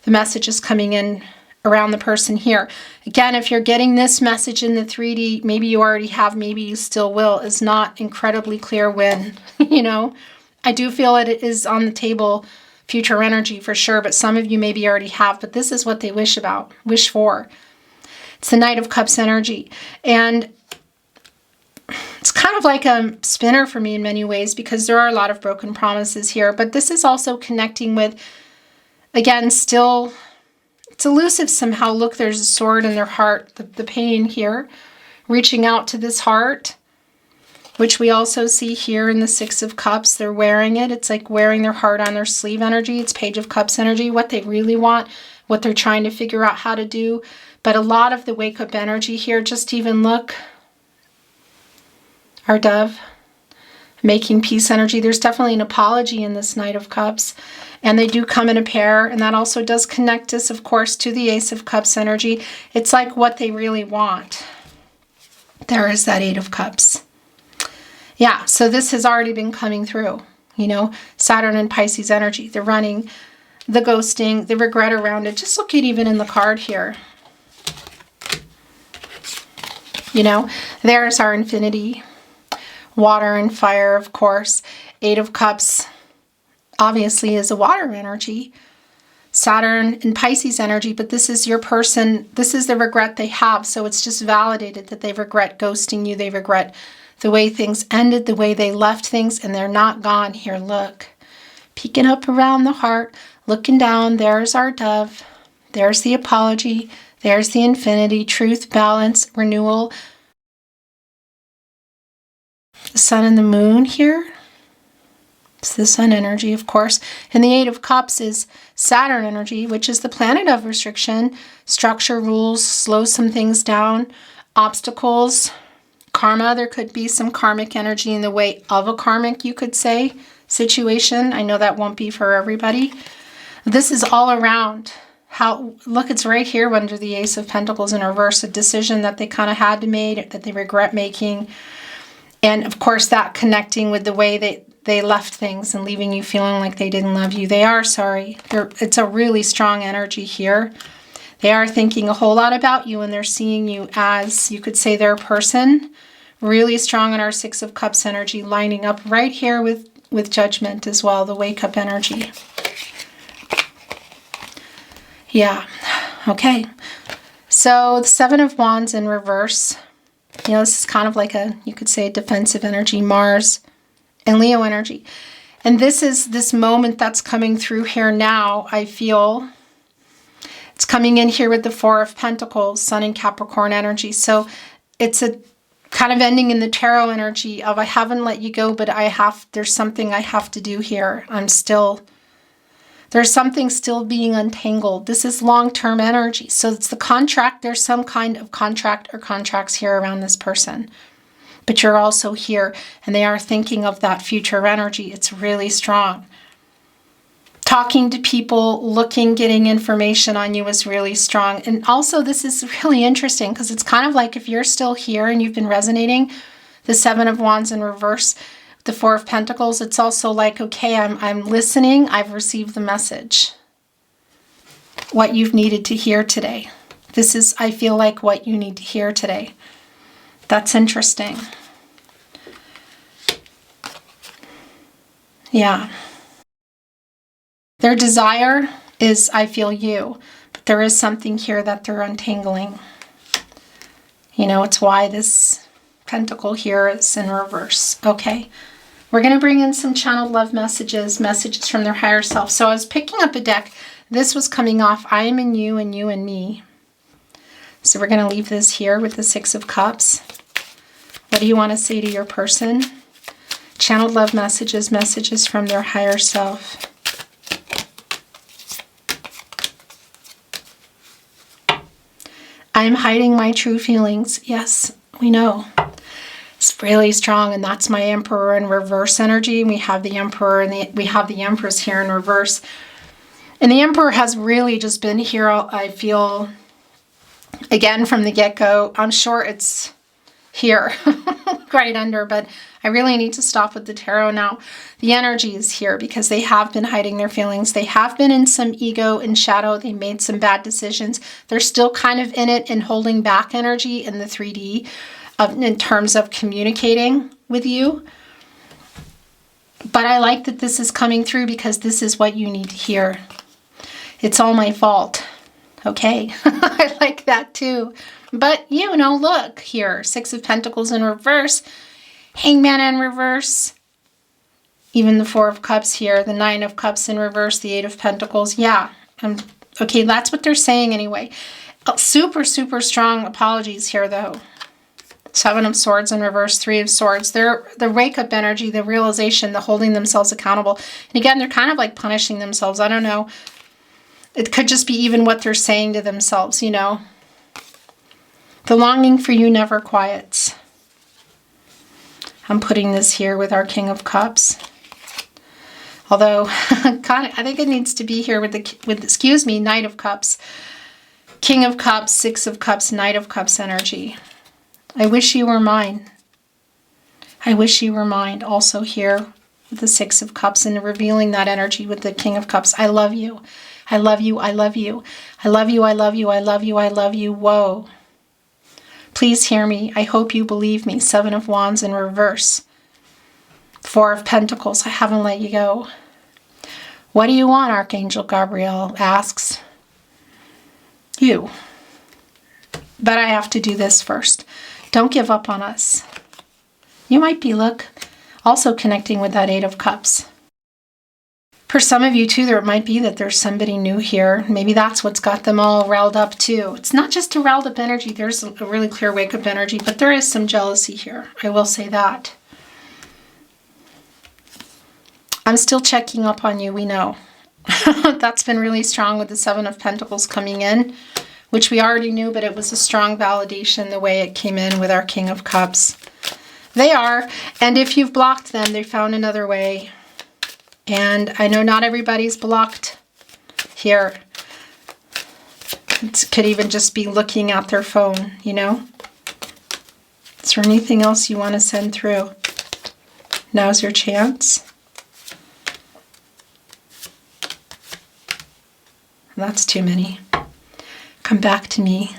The message is coming in around the person here. Again, if you're getting this message in the 3D, maybe you already have, maybe you still will, is not incredibly clear when, you know. I do feel it is on the table, future energy for sure, but some of you maybe already have, but this is what they wish for. It's the Knight of Cups energy. And it's kind of like a spinner for me in many ways, because there are a lot of broken promises here, but this is also connecting with, again, still, it's elusive somehow. Look, there's a sword in their heart, the pain here, reaching out to this heart, which we also see here in the Six of Cups. They're wearing it. It's like wearing their heart on their sleeve energy. It's Page of Cups energy, what they really want, what they're trying to figure out how to do. But a lot of the wake up energy here, just even look, our dove, making peace energy. There's definitely an apology in this Knight of Cups, and they do come in a pair, and that also does connect us, of course, to the Ace of Cups energy. It's like what they really want. There is that Eight of Cups. Yeah, so this has already been coming through, you know, Saturn and Pisces energy, the running, the ghosting, the regret around it. Just look at even in the card here. You know, there's our infinity. Water and fire, of course. Eight of Cups obviously is a water energy. Saturn and Pisces energy, but this is your person. This is the regret they have. So it's just validated that they regret ghosting you. They regret the way things ended, the way they left things, and they're not gone. Here, look. Peeking up around the heart, looking down. There's our dove. There's the apology. There's the infinity, truth, balance, renewal. The sun and the moon here. It's the sun energy, of course. And the Eight of Cups is Saturn energy, which is the planet of restriction, structure, rules, slow some things down, obstacles, karma. There could be some karmic energy in the way of a karmic, you could say, situation. I know that won't be for everybody. This is all around how, look, it's right here under the Ace of Pentacles in reverse, a decision that they kind of had to make, that they regret making. And of course, that connecting with the way they left things and leaving you feeling like they didn't love you. They are sorry. It's a really strong energy here. They are thinking a whole lot about you, and they're seeing you as, you could say, their person. Really strong in our Six of Cups energy, lining up right here with Judgment as well, the wake up energy. Yeah, okay. So the Seven of Wands in reverse. You know, this is kind of like a, you could say, a defensive energy, Mars and Leo energy. And this is this moment that's coming through here now, I feel. It's coming in here with the Four of Pentacles, Sun and Capricorn energy. So it's a kind of ending in the tarot energy of, I haven't let you go, but there's something I have to do here. There's something still being untangled. This is long-term energy. So it's the contract. There's some kind of contract or contracts here around this person. But you're also here, and they are thinking of that future energy. It's really strong. Talking to people, looking, getting information on you is really strong. And also this is really interesting because it's kind of like if you're still here and you've been resonating, the Seven of Wands in reverse, the Four of Pentacles, it's also like, okay, I'm listening. I've received the message. What you've needed to hear today. This is, I feel like, what you need to hear today. That's interesting. Yeah. Their desire is, I feel you, but there is something here that they're untangling. You know, it's why this pentacle here is in reverse. Okay. We're going to bring in some channeled love messages, messages from their higher self. So I was picking up a deck. This was coming off, I am in you and you in me. So we're going to leave this here with the Six of Cups. What do you want to say to your person? Channeled love messages, messages from their higher self. I am hiding my true feelings. Yes, we know. It's really strong, and that's my Emperor in reverse energy. We have the Emperor and we have the Empress here in reverse. And the Emperor has really just been here, I feel, again from the get-go. I'm sure it's here, right under, but I really need to stop with the tarot now. The energy is here because they have been hiding their feelings. They have been in some ego and shadow. They made some bad decisions. They're still kind of in it and holding back energy in the 3D in terms of communicating with you. But I like that this is coming through because this is what you need to hear. It's all my fault. Okay, I like that too. But, you know, look here. Six of Pentacles in reverse. Hangman in reverse. Even the Four of Cups here. The Nine of Cups in reverse. The Eight of Pentacles. Yeah. Okay, that's what they're saying anyway. Super, super strong apologies here, though. Seven of Swords in reverse. Three of Swords. They're the wake-up energy, the realization, the holding themselves accountable. And again, they're kind of like punishing themselves. I don't know. It could just be even what they're saying to themselves, you know. The longing for you never quiets. I'm putting this here with our King of Cups. Although, God, I think it needs to be here with excuse me, Knight of Cups. King of Cups, Six of Cups, Knight of Cups energy. I wish you were mine. I wish you were mine. Also here with the Six of Cups and revealing that energy with the King of Cups. I love you. I love you. I love you. I love you. I love you. I love you. I love you. Whoa. Please hear me. I hope you believe me. Seven of Wands in reverse. Four of Pentacles. I haven't let you go. What do you want? Archangel Gabriel asks. You. But I have to do this first. Don't give up on us. You might be, look, also connecting with that Eight of Cups. For some of you too, there might be that there's somebody new here. Maybe that's what's got them all riled up too. It's not just a riled up energy. There's a really clear wake up energy, but there is some jealousy here. I will say that. I'm still checking up on you, we know. That's been really strong with the Seven of Pentacles coming in, which we already knew, but it was a strong validation the way it came in with our King of Cups. They are, and if you've blocked them, they found another way. And I know not everybody's blocked here. It could even just be looking at their phone, you know? Is there anything else you want to send through? Now's your chance. That's too many. Come back to me.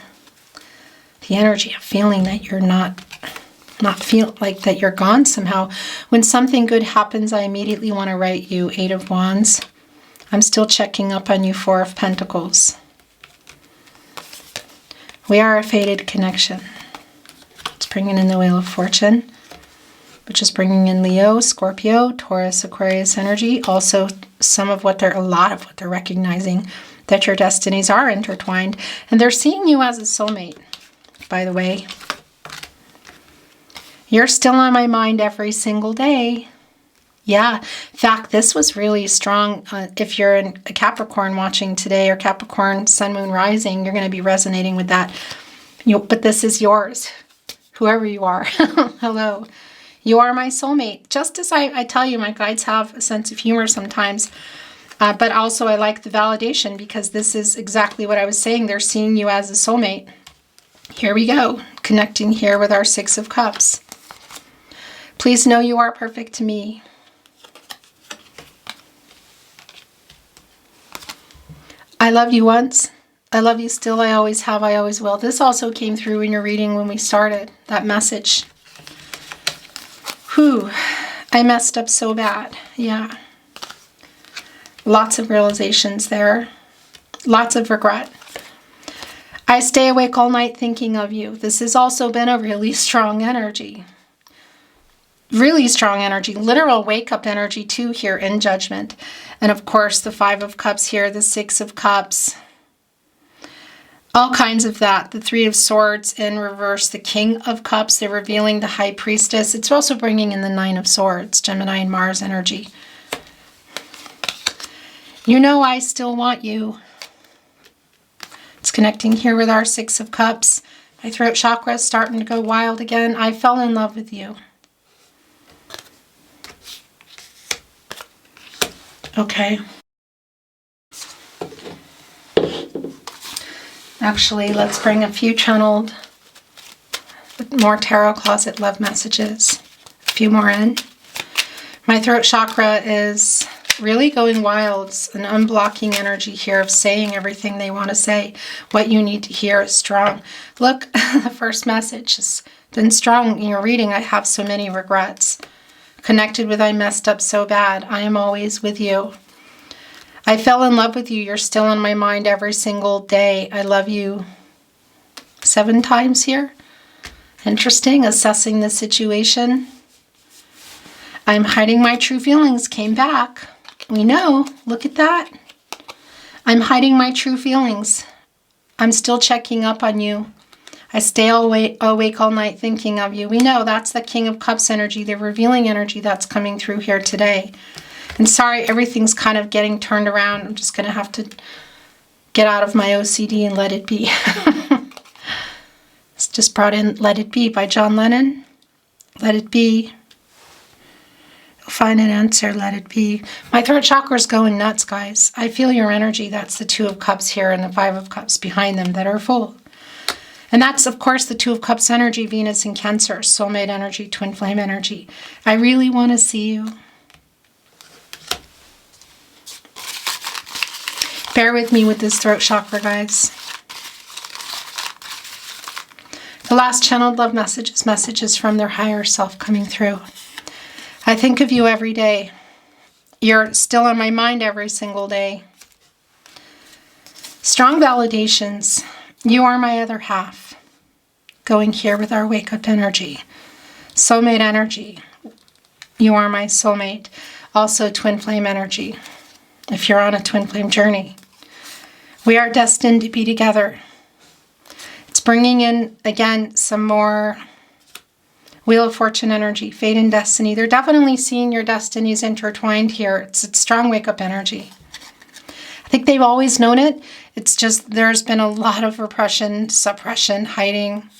The energy of feeling that you're not feel like that you're gone somehow. When something good happens, I immediately want to write you Eight of Wands. I'm still checking up on you, Four of Pentacles. We are a fated connection. It's bringing in the Wheel of Fortune, which is bringing in Leo, Scorpio, Taurus, Aquarius energy. Also, a lot of what they're recognizing, that your destinies are intertwined. And they're seeing you as a soulmate, by the way. You're still on my mind every single day. Yeah. In fact, this was really strong. If you're a Capricorn watching today, or Capricorn Sun, Moon, Rising, you're going to be resonating with that. But this is yours. Whoever you are. Hello. You are my soulmate. Just as I tell you, my guides have a sense of humor sometimes. But also I like the validation, because this is exactly what I was saying. They're seeing you as a soulmate. Here we go. Connecting here with our Six of Cups. Please know you are perfect to me. I loved you once. I love you still. I always have. I always will. This also came through in your reading when we started. That message. Whew. I messed up so bad. Yeah. Lots of realizations there. Lots of regret. I stay awake all night thinking of you. This has also been a really strong energy. Really strong energy. Literal wake-up energy too here in Judgment. And of course the Five of Cups here, the Six of Cups. All kinds of that. The Three of Swords in reverse. The King of Cups. They're revealing the High Priestess. It's also bringing in the Nine of Swords. Gemini and Mars energy. You know I still want you. It's connecting here with our Six of Cups. My throat chakra is starting to go wild again. I fell in love with you. Okay. Actually, let's bring a few channeled, more tarot closet love messages. A few more in. My throat chakra is really going wild. It's an unblocking energy here of saying everything they want to say. What you need to hear is strong. Look, the first message has been strong in your reading. I have so many regrets. Connected with I messed up so bad. I am always with you. I fell in love with you. You're still on my mind every single day. I love you 7 times here. Interesting. Assessing the situation. I'm hiding my true feelings. Came back. We know. Look at that. I'm hiding my true feelings. I'm still checking up on you. I stay awake all night thinking of you. We know that's the King of Cups energy, the revealing energy that's coming through here today. And sorry, everything's kind of getting turned around. I'm just going to have to get out of my OCD and let it be. It's just brought in Let It Be by John Lennon. Let it be. You'll find an answer. Let it be. My throat chakra is going nuts, guys. I feel your energy. That's the Two of Cups here and the Five of Cups behind them that are full. And that's, of course, the Two of Cups energy, Venus in Cancer, soulmate energy, twin flame energy. I really want to see you. Bear with me with this throat chakra, guys. The last channeled love messages from their higher self coming through. I think of you every day. You're still on my mind every single day. Strong validations. You are my other half. Going here with our wake-up energy. Soulmate energy. You are my soulmate. Also twin flame energy. If you're on a twin flame journey. We are destined to be together. It's bringing in, again, some more Wheel of Fortune energy, fate and destiny. They're definitely seeing your destinies intertwined here. It's strong wake-up energy. I think they've always known it. It's just there's been a lot of repression, suppression, hiding,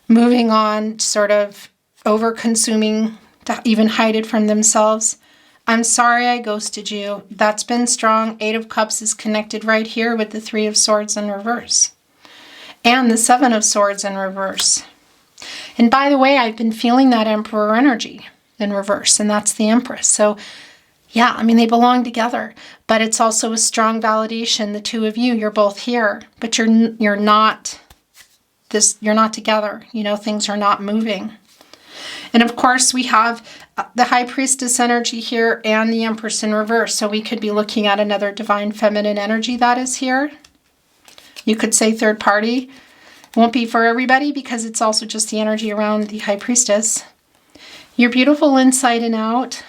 moving on, sort of over-consuming to even hide it from themselves. I'm sorry I ghosted you. That's been strong. 8 of Cups is connected right here with the 3 of Swords in reverse. And the 7 of Swords in reverse. And by the way, I've been feeling that Emperor energy in reverse, and that's the Empress. So yeah, I mean, they belong together, but it's also a strong validation. The two of you, you're both here, but you're not together. You know, things are not moving. And of course, we have the High Priestess energy here and the Empress in reverse. So we could be looking at another divine feminine energy that is here. You could say third party. Won't be for everybody because it's also just the energy around the High Priestess. You're beautiful inside and out.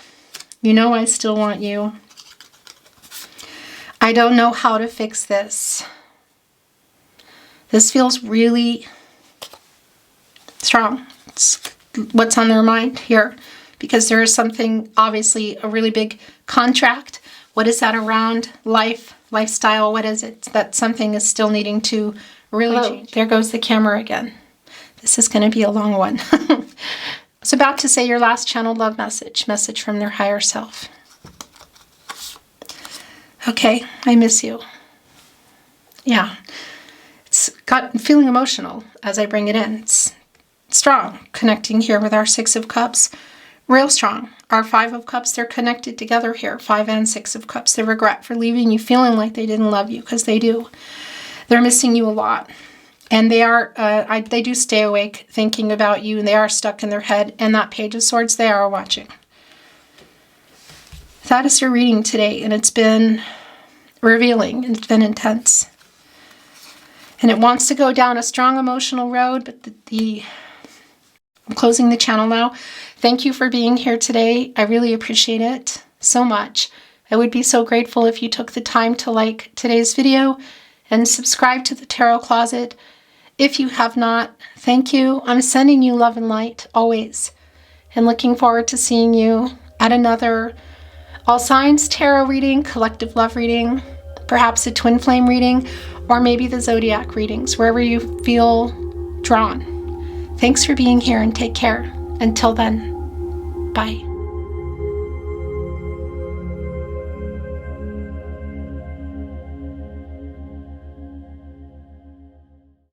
You know I still want you. I don't know how to fix this. This feels really strong. It's what's on their mind here because there is something, obviously, a really big contract. What is that around life, lifestyle? What is it? That something is still needing to really change. There goes the camera again. This is going to be a long one. I was about to say your last channeled love message from their higher self. Okay, I miss you. Yeah, I'm feeling emotional as I bring it in. It's strong, connecting here with our 6 of Cups. Real strong. Our 5 of Cups, they're connected together here. 5 and 6 of Cups. The regret for leaving you, feeling like they didn't love you, because they do. They're missing you a lot. And they are, they do stay awake thinking about you, and they are stuck in their head. And that Page of Swords, they are watching. That is your reading today, and it's been revealing, and it's been intense. And it wants to go down a strong emotional road, but I'm closing the channel now. Thank you for being here today. I really appreciate it so much. I would be so grateful if you took the time to like today's video and subscribe to the Tarot Closet. If you have not, thank you. I'm sending you love and light always, and looking forward to seeing you at another All Signs Tarot reading, collective love reading, perhaps a twin flame reading, or maybe the zodiac readings, wherever you feel drawn. Thanks for being here and take care. Until then, bye.